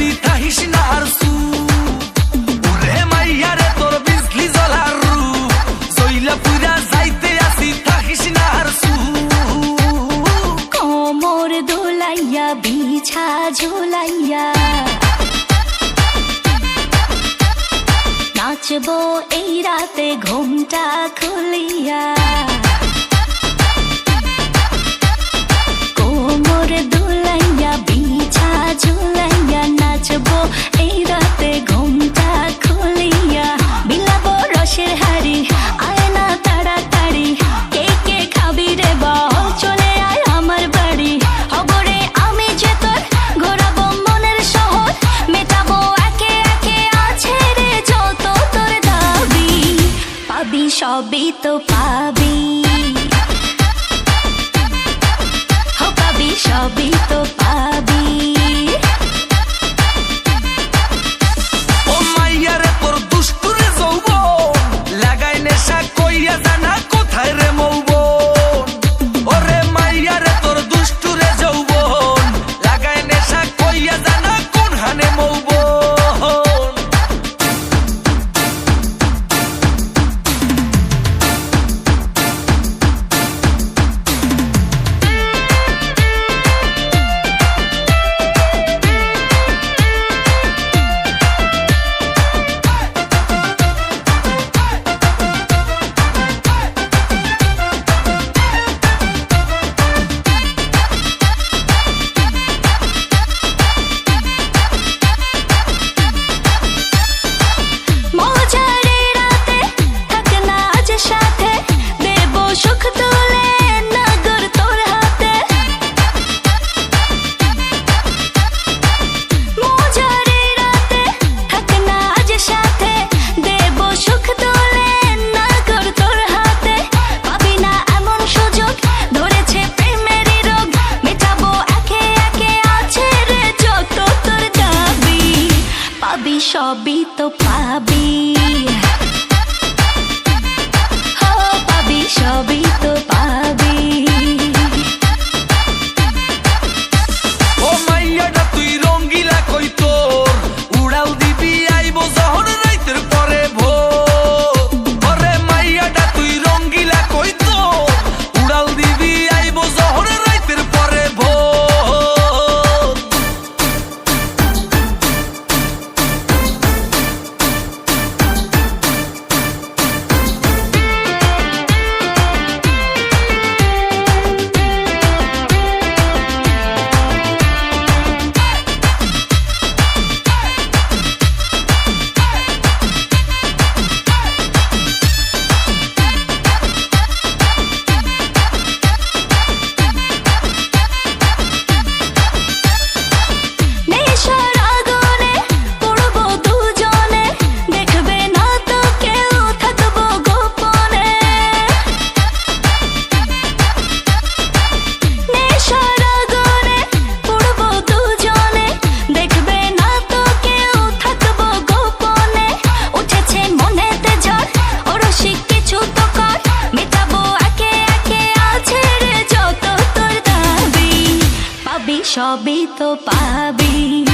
আসি থাকিস না আর সু ওরে মাইয়া রে তোর বিজলি জ্বলার রূপ জইলা পুরা যাইতে আসি থাকিস না আর সু কোমর দোলাইয়া বিছা ঝোলাইয়া নাচবো এই রাতে ঘুমটা খুলিয়া কোমর দোলাইয়া বিছা ঝোলাইয়া নাচবো এই রাতে ঘুমটা খুলিয়া বিলাবো রসের হাড়ি আয় না তাড়াতাড়ি কে কে খাবি রে বল চলে আয় আমার বাড়ি হবরে আমি যে তোর ঘোরাবো মনের শহর মেটাবো একে একে আছে রে যত তোর দাবি পাবি সবই তো পাবি সবই তো পাবি ও মাইয়া রে তোর দুষ্টুরে যৌবন লাগাই নেশা কইয়া জানা কোথায় রে মৌবন ওরে মাইয়া রে তোর দুষ্টুরে যৌবন লাগাই নেশা কইয়া জানা কোন হানে মৌবন সবই তো পাবি হো পাবি সবই তো পাবি ও মাইয়াটা তুই রঙ্গিলা কই তোর উড়াল দিবি আইবো যখন রাইতের পরে ভোর ওরে মাইয়াটা তুই রঙ্গিলা কই তোর উড়াল দিবি আইবো যখন রাইতের পরে ভোর সবই তো পাবি